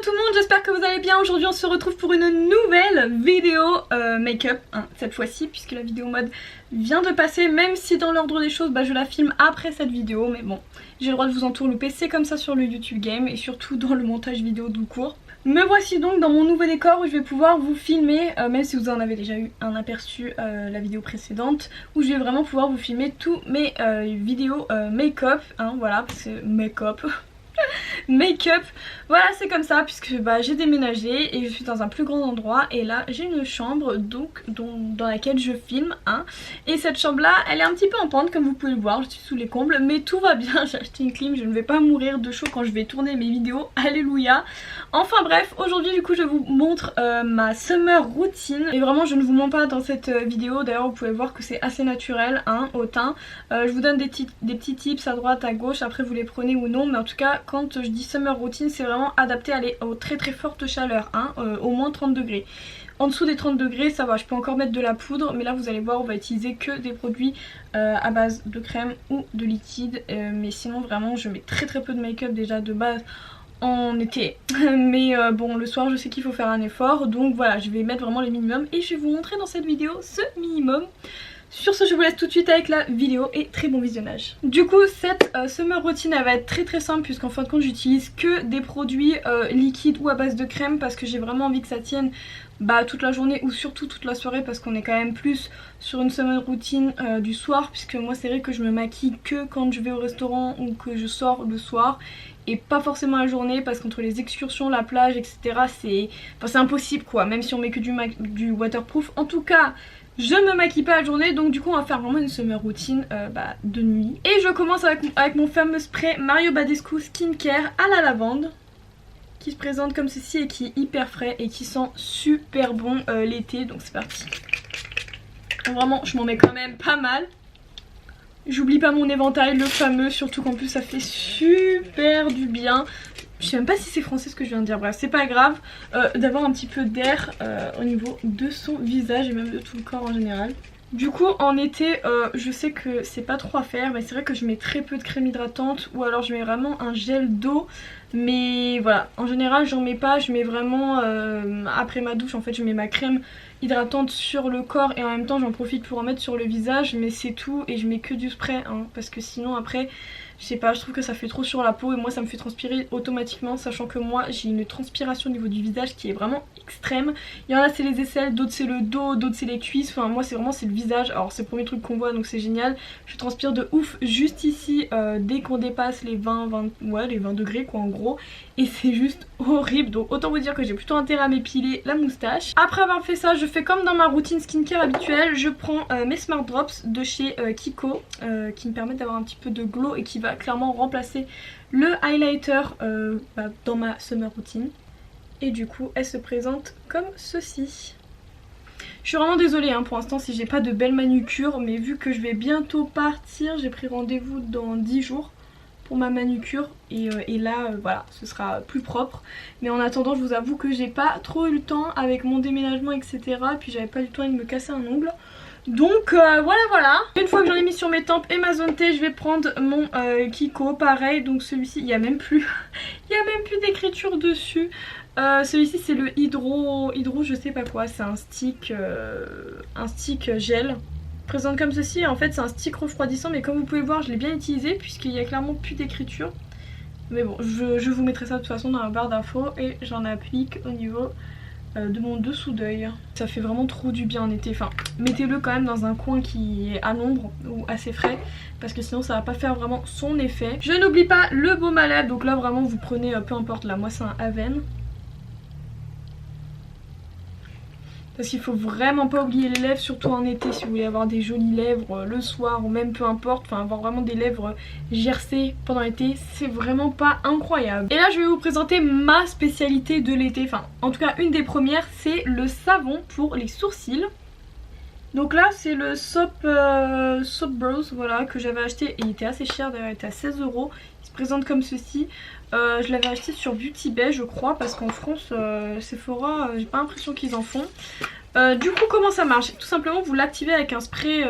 tout le monde, j'espère que vous allez bien. Aujourd'hui on se retrouve pour une nouvelle vidéo make-up, hein, cette fois-ci, puisque la vidéo mode vient de passer. Même si dans l'ordre des choses, je la filme après cette vidéo, mais bon, j'ai le droit de vous entourlouper, c'est comme ça sur le YouTube Game et surtout dans le montage vidéo tout court. Me voici donc dans mon nouveau décor où je vais pouvoir vous filmer, même si vous en avez déjà eu un aperçu la vidéo précédente, où je vais vraiment pouvoir vous filmer tous mes vidéos make-up, hein, voilà, parce que make-up... make-up, voilà, c'est comme ça puisque j'ai déménagé et je suis dans un plus grand endroit et là j'ai une chambre donc dans laquelle je filme, hein, et cette chambre là elle est un petit peu en pente comme vous pouvez le voir, je suis sous les combles mais tout va bien. J'ai acheté une clim, je ne vais pas mourir de chaud quand je vais tourner mes vidéos, alléluia. Enfin bref, aujourd'hui du coup je vous montre ma summer routine et vraiment je ne vous mens pas dans cette vidéo, d'ailleurs vous pouvez voir que c'est assez naturel, hein, au teint. Je vous donne des petits tips à droite à gauche, après vous les prenez ou non, mais en tout cas quand je dis summer routine c'est vraiment adapté aux très fortes chaleurs, hein, au moins 30 degrés. En dessous des 30 degrés ça va, je peux encore mettre de la poudre, mais là vous allez voir on va utiliser que des produits à base de crème ou de liquide, mais sinon vraiment je mets très peu de make-up déjà de base en été, mais bon le soir je sais qu'il faut faire un effort, donc voilà je vais mettre vraiment le minimum et je vais vous montrer dans cette vidéo ce minimum. Sur ce je vous laisse tout de suite avec la vidéo et très bon visionnage. Du coup cette summer routine elle va être très simple puisqu'en fin de compte j'utilise que des produits liquides ou à base de crème parce que j'ai vraiment envie que ça tienne toute la journée ou surtout toute la soirée, parce qu'on est quand même plus sur une summer routine du soir, puisque moi c'est vrai que je me maquille que quand je vais au restaurant ou que je sors le soir et pas forcément la journée, parce qu'entre les excursions, la plage etc c'est impossible quoi, même si on met que du waterproof. En tout cas je ne me maquille pas la journée, donc du coup on va faire vraiment une summer routine de nuit. Et je commence avec mon fameux spray Mario Badescu Skincare à la lavande, qui se présente comme ceci et qui est hyper frais et qui sent super bon l'été, donc c'est parti. Vraiment je m'en mets quand même pas mal. J'oublie pas mon éventail, le fameux, surtout qu'en plus ça fait super du bien. Je sais même pas si c'est français ce que je viens de dire, bref c'est pas grave d'avoir un petit peu d'air au niveau de son visage et même de tout le corps en général. Du coup en été je sais que c'est pas trop à faire, mais c'est vrai que je mets très peu de crème hydratante ou alors je mets vraiment un gel d'eau, mais voilà en général j'en mets pas, je mets vraiment après ma douche en fait je mets ma crème hydratante sur le corps et en même temps j'en profite pour en mettre sur le visage, mais c'est tout, et je mets que du spray, hein, parce que sinon après je sais pas, je trouve que ça fait trop sur la peau et moi ça me fait transpirer automatiquement, sachant que moi j'ai une transpiration au niveau du visage qui est vraiment extrême. Il y en a c'est les aisselles, d'autres c'est le dos, d'autres c'est les cuisses, enfin moi c'est le visage. Alors c'est le premier truc qu'on voit donc c'est génial. Je transpire de ouf juste ici dès qu'on dépasse les 20 degrés quoi en gros, et c'est juste horrible, donc autant vous dire que j'ai plutôt intérêt à m'épiler la moustache. Après avoir fait ça je fais comme dans ma routine skincare habituelle, je prends mes Smart Drops de chez Kiko qui me permettent d'avoir un petit peu de glow et qui va clairement remplacer le highlighter dans ma summer routine. Et du coup elle se présente comme ceci. Je suis vraiment désolée hein, pour l'instant si j'ai pas de belle manucure, mais vu que je vais bientôt partir, j'ai pris rendez-vous dans 10 jours pour ma manucure et là voilà ce sera plus propre. Mais en attendant je vous avoue que j'ai pas trop eu le temps avec mon déménagement etc, et puis j'avais pas eu le temps de me casser un ongle. Donc voilà. Une fois que j'en ai mis sur mes tempes et ma zone T, je vais prendre mon Kiko, pareil, donc celui-ci il y a même plus d'écriture dessus. Celui-ci c'est le hydro je sais pas quoi, c'est un stick gel. Présente comme ceci, en fait c'est un stick refroidissant, mais comme vous pouvez voir je l'ai bien utilisé puisqu'il y a clairement plus d'écriture. Mais bon je vous mettrai ça de toute façon dans la barre d'infos, et j'en applique au niveau de mon dessous d'œil. Ça fait vraiment trop du bien en été, enfin mettez-le quand même dans un coin qui est à l'ombre ou assez frais, parce que sinon ça va pas faire vraiment son effet. Je n'oublie pas le baume à lèvres, donc là vraiment vous prenez peu importe, là moi c'est un Aven. Parce qu'il faut vraiment pas oublier les lèvres, surtout en été si vous voulez avoir des jolies lèvres le soir ou même peu importe, enfin avoir vraiment des lèvres gercées pendant l'été, c'est vraiment pas incroyable. Et là je vais vous présenter ma spécialité de l'été, enfin en tout cas une des premières, c'est le savon pour les sourcils. Donc là c'est le Soap Bros, voilà, que j'avais acheté et il était assez cher d'ailleurs, il était à 16 €. Il se présente comme ceci. Je l'avais acheté sur Beauty Bay je crois, parce qu'en France Sephora j'ai pas l'impression qu'ils en font. Du coup comment ça marche? Tout simplement vous l'activez avec un spray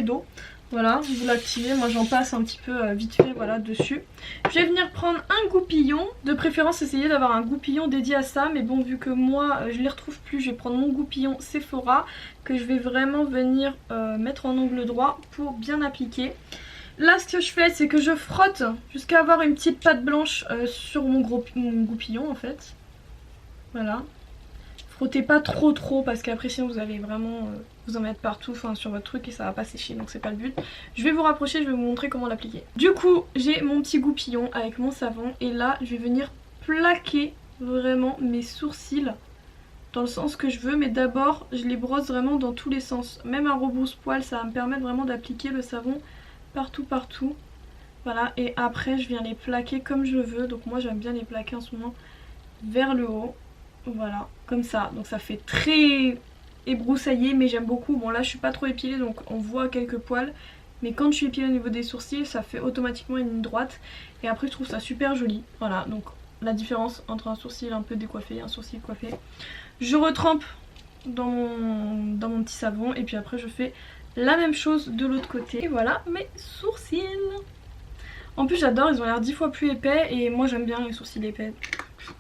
d'eau. Voilà, vous l'activez, moi j'en passe un petit peu vite fait voilà dessus. Je vais venir prendre un goupillon, de préférence essayer d'avoir un goupillon dédié à ça, mais bon vu que moi je les retrouve plus, je vais prendre mon goupillon Sephora que je vais vraiment venir mettre en angle droit pour bien appliquer. Là ce que je fais c'est que je frotte jusqu'à avoir une petite pâte blanche sur mon goupillon en fait. Voilà. Frottez pas trop parce qu'après sinon vous allez vraiment vous en mettre partout sur votre truc et ça va pas sécher, donc c'est pas le but. Je vais vous rapprocher, je vais vous montrer comment l'appliquer. Du coup j'ai mon petit goupillon avec mon savon et là je vais venir plaquer vraiment mes sourcils dans le sens que je veux, mais d'abord je les brosse vraiment dans tous les sens. Même un rebrousse-poil, ça va me permettre vraiment d'appliquer le savon partout. Voilà, et après je viens les plaquer comme je veux, donc moi j'aime bien les plaquer en ce moment vers le haut. Voilà, comme ça, donc ça fait très ébroussaillé mais j'aime beaucoup. Bon là je suis pas trop épilée donc on voit quelques poils, mais quand je suis épilée au niveau des sourcils ça fait automatiquement une ligne droite et après je trouve ça super joli. Voilà, donc la différence entre un sourcil un peu décoiffé et un sourcil coiffé. Je retrempe dans mon petit savon et puis après je fais la même chose de l'autre côté. Et voilà mes sourcils. En plus j'adore, ils ont l'air 10 fois plus épais et moi j'aime bien les sourcils épais.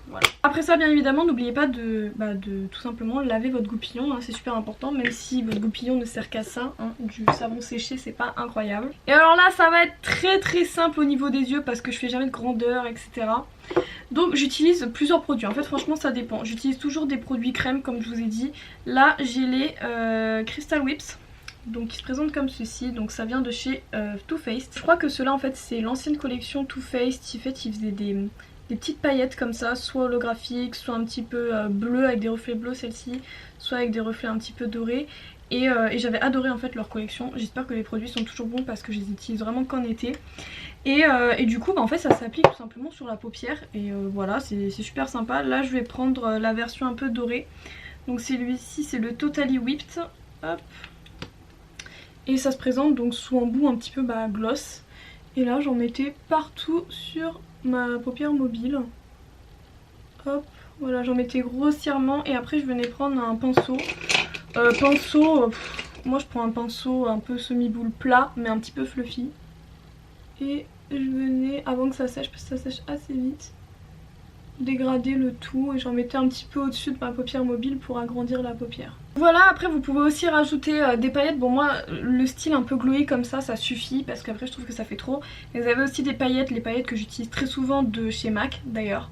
Voilà. Après ça bien évidemment n'oubliez pas de tout simplement laver votre goupillon, hein, c'est super important, même si votre goupillon ne sert qu'à ça, hein, du savon séché c'est pas incroyable. Et alors là ça va être très simple au niveau des yeux parce que je fais jamais de grandeur etc. Donc j'utilise plusieurs produits, en fait franchement ça dépend, j'utilise toujours des produits crème comme je vous ai dit. Là j'ai les Crystal Whips, donc qui se présentent comme ceci, donc ça vient de chez Too Faced. Je crois que ceux-là en fait c'est l'ancienne collection Too Faced, en fait ils faisaient des petites paillettes comme ça, soit holographiques, soit un petit peu bleu avec des reflets bleus celle-ci, soit avec des reflets un petit peu dorés. Et j'avais adoré en fait leur collection, j'espère que les produits sont toujours bons parce que je les utilise vraiment qu'en été. Et du coup en fait ça s'applique tout simplement sur la paupière et voilà c'est super sympa. Là je vais prendre la version un peu dorée, donc celui-ci c'est le Totally Whipped. Hop. Et ça se présente donc sous un bout un petit peu gloss. Et là j'en mettais partout sur ma paupière mobile. Hop, voilà, j'en mettais grossièrement et après je venais prendre un pinceau. Moi je prends un pinceau un peu semi-boule plat mais un petit peu fluffy. Et je venais, avant que ça sèche, parce que ça sèche assez vite, dégrader le tout et j'en mettais un petit peu au-dessus de ma paupière mobile pour agrandir la paupière. Voilà, après vous pouvez aussi rajouter des paillettes. Bon moi le style un peu glowy comme ça suffit parce qu'après je trouve que ça fait trop. Mais vous avez aussi des paillettes, les paillettes que j'utilise très souvent de chez MAC d'ailleurs,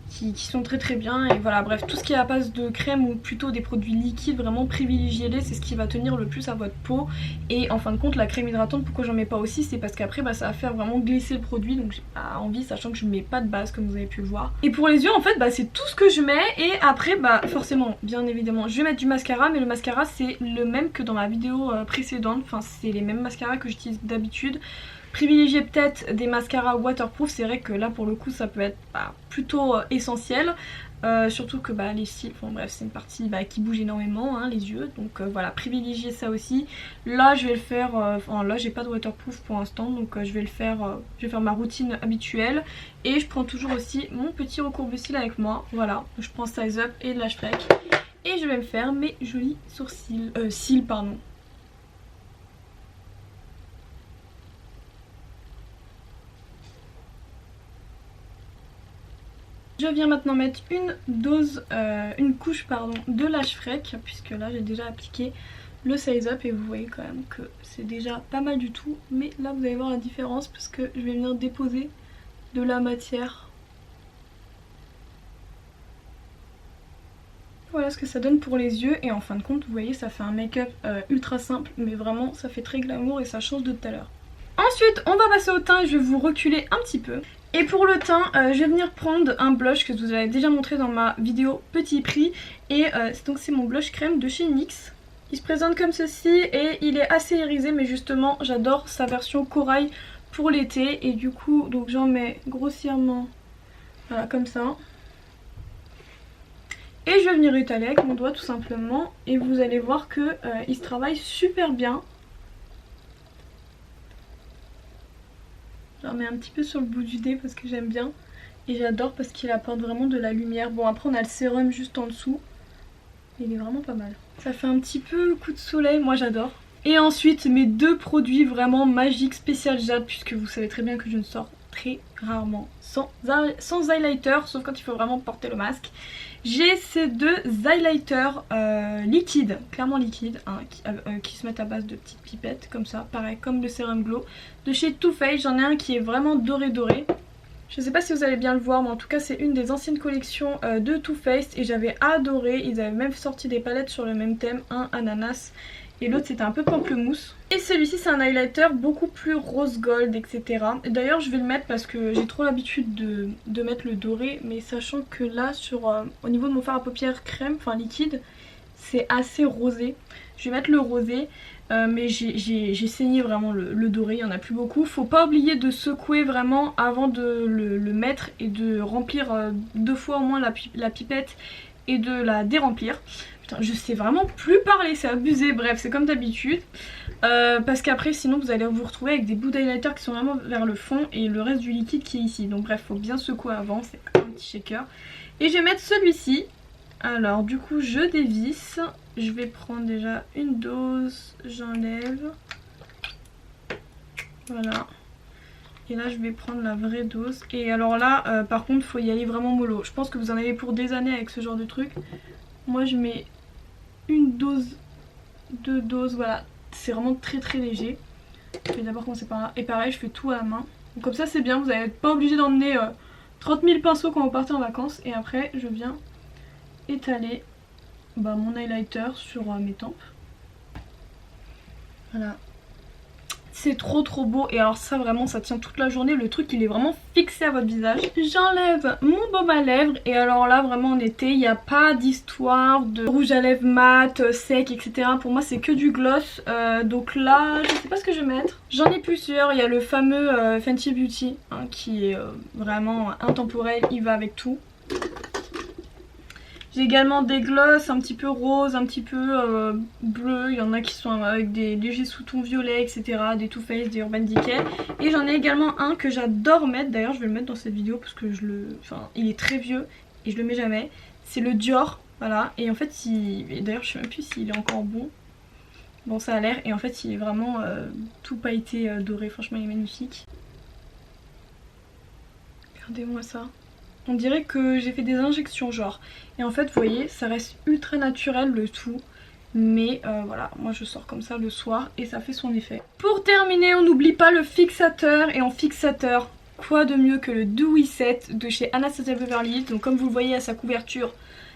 qui sont très bien. Et voilà, bref, tout ce qui est à base de crème ou plutôt des produits liquides, vraiment privilégiez-les, c'est ce qui va tenir le plus à votre peau. Et en fin de compte la crème hydratante, pourquoi j'en mets pas aussi, c'est parce qu'après ça va faire vraiment glisser le produit, donc j'ai pas envie, sachant que je mets pas de base comme vous avez pu le voir. Et pour les yeux en fait c'est tout ce que je mets. Et après forcément bien évidemment je vais mettre du mascara, mais le mascara c'est le même que dans ma vidéo précédente, enfin c'est les mêmes mascaras que j'utilise d'habitude. Privilégier peut-être des mascaras waterproof, c'est vrai que là pour le coup ça peut être plutôt essentiel. Surtout que les cils, bref c'est une partie qui bouge énormément, hein, les yeux, donc voilà, privilégier ça aussi. Là je vais le faire, là j'ai pas de waterproof pour l'instant, donc je vais faire ma routine habituelle. Et je prends toujours aussi mon petit recourbe-cils avec moi, voilà, je prends Size Up et de Lash Freck. Et je vais me faire mes jolis cils pardon. Je viens maintenant mettre une couche de Lash Freck, puisque là j'ai déjà appliqué le Size Up et vous voyez quand même que c'est déjà pas mal du tout. Mais là vous allez voir la différence parce que je vais venir déposer de la matière. Voilà ce que ça donne pour les yeux et en fin de compte vous voyez ça fait un make-up ultra simple mais vraiment ça fait très glamour et ça change de tout à l'heure. Ensuite on va passer au teint et je vais vous reculer un petit peu. Et pour le teint, je vais venir prendre un blush que je vous avais déjà montré dans ma vidéo petit prix. Et donc c'est mon blush crème de chez NYX. Il se présente comme ceci et il est assez irisé, mais justement j'adore sa version corail pour l'été. Et du coup donc j'en mets grossièrement, voilà comme ça. Et je vais venir étaler avec mon doigt tout simplement. Et vous allez voir que il se travaille super bien. J'en mets un petit peu sur le bout du nez parce que j'aime bien. Et j'adore parce qu'il apporte vraiment de la lumière. Bon après on a le sérum juste en dessous. Il est vraiment pas mal. Ça fait un petit peu coup de soleil, moi j'adore. Et ensuite mes deux produits vraiment magiques spécial jade, puisque vous savez très bien que je ne sors très rarement sans highlighter, sauf quand il faut vraiment porter le masque. J'ai ces deux highlighters liquides, clairement liquides, hein, qui se mettent à base de petites pipettes comme ça, pareil comme le Serum Glow de chez Too Faced. J'en ai un qui est vraiment doré doré. Je sais pas si vous allez bien le voir, mais en tout cas c'est une des anciennes collections de Too Faced et j'avais adoré. Ils avaient même sorti des palettes sur le même thème, un ananas et l'autre c'était un peu pamplemousse. Et celui-ci c'est un highlighter beaucoup plus rose gold, etc. D'ailleurs je vais le mettre parce que j'ai trop l'habitude de mettre le doré, mais sachant que là au niveau de mon fard à paupières crème, enfin liquide, c'est assez rosé. Je vais mettre le rosé. Mais j'ai saigné vraiment le doré, il n'y en a plus beaucoup. Faut pas oublier de secouer vraiment avant de le mettre et de remplir 2 fois au moins la pipette et de la déremplir. Putain, je sais vraiment plus parler, c'est abusé. Bref, c'est comme d'habitude. Parce qu'après sinon vous allez vous retrouver avec des bouts d'highlighter qui sont vraiment vers le fond et le reste du liquide qui est ici. Donc bref, faut bien secouer avant, c'est un petit shaker. Et je vais mettre celui-ci. Alors du coup je dévisse. Je vais prendre déjà une dose, j'enlève. Voilà. Et là je vais prendre la vraie dose. Et alors là par contre faut y aller vraiment mollo. Je pense que vous en avez pour des années avec ce genre de truc. Moi je mets une dose, 2 doses, voilà. C'est vraiment très très léger. Je vais d'abord commencer par là. Et pareil je fais tout à la main. Donc comme ça c'est bien, vous n'êtes pas obligé d'emmener 30 000 pinceaux quand vous partez en vacances. Et après je viens étaler mon highlighter sur mes tempes. Voilà. C'est trop beau. Et alors ça vraiment ça tient toute la journée. Le truc il est vraiment fixé à votre visage. J'enlève mon baume à lèvres. Et alors là vraiment en été il n'y a pas d'histoire de rouge à lèvres mat, sec, etc. Pour moi c'est que du gloss. Donc là je sais pas ce que je vais mettre. J'en ai plusieurs. Il y a le fameux Fenty Beauty hein, qui est vraiment intemporel. Il va avec tout. J'ai également des gloss un petit peu rose, un petit peu bleu. Il y en a qui sont avec des légers sous-tons violets, etc. Des Too Faced, des Urban Decay. Et j'en ai également un que j'adore mettre. D'ailleurs je vais le mettre dans cette vidéo parce que il est très vieux et je le mets jamais. C'est le Dior, voilà. Et en fait d'ailleurs je sais même plus s'il est encore bon. Bon ça a l'air. Et en fait il est vraiment tout pailleté doré. Franchement il est magnifique. Regardez-moi ça. On dirait que j'ai fait des injections genre. Et en fait vous voyez ça reste ultra naturel le tout. Mais voilà, moi je sors comme ça le soir et ça fait son effet. Pour terminer on n'oublie pas le fixateur. Et en fixateur, quoi de mieux que le Dewy Set de chez Anastasia Beverly Hills. Donc comme vous le voyez à sa couverture,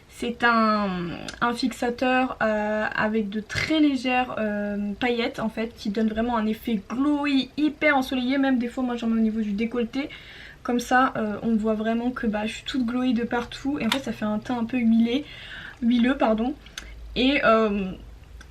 c'est un fixateur avec de très légères paillettes en fait. Qui donne vraiment un effet glowy, hyper ensoleillé. Même des fois moi j'en mets au niveau du décolleté. Comme ça on voit vraiment que je suis toute glowy de partout. Et en fait ça fait un teint un peu huileux pardon. Et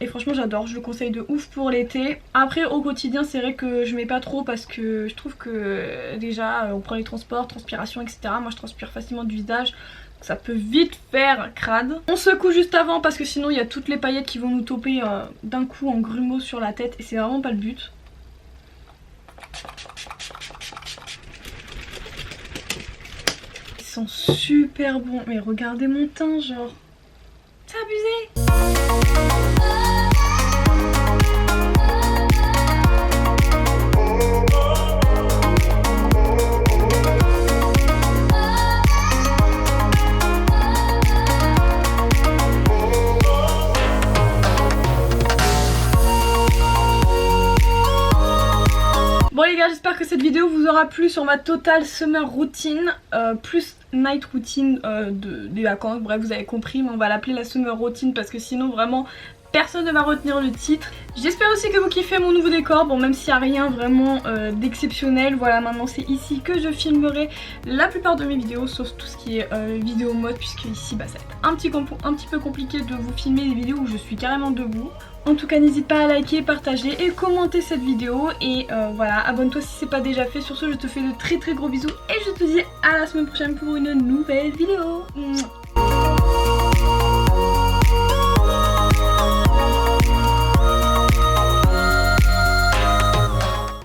franchement j'adore, je le conseille de ouf pour l'été. Après au quotidien c'est vrai que je mets pas trop parce que je trouve que déjà on prend les transports, transpiration etc. Moi je transpire facilement du visage. Ça peut vite faire crade. On secoue juste avant parce que sinon il y a toutes les paillettes qui vont nous toper d'un coup en grumeaux sur la tête. Et c'est vraiment pas le but. Ils sont super bons. Mais regardez mon teint genre. C'est abusé. Bon les gars, j'espère que cette vidéo vous aura plu sur ma totale summer routine plus night routine des vacances. Bref vous avez compris, mais on va l'appeler la summer routine parce que sinon vraiment personne ne va retenir le titre. J'espère aussi que vous kiffez mon nouveau décor. Bon même s'il n'y a rien vraiment d'exceptionnel, voilà maintenant c'est ici que je filmerai la plupart de mes vidéos. Sauf tout ce qui est vidéo mode, puisque ici ça va être un petit peu compliqué de vous filmer des vidéos où je suis carrément debout. En tout cas n'hésite pas à liker, partager et commenter cette vidéo. Et voilà, abonne-toi si c'est pas déjà fait. Sur ce je te fais de très gros bisous et je te dis à la semaine prochaine pour une nouvelle vidéo.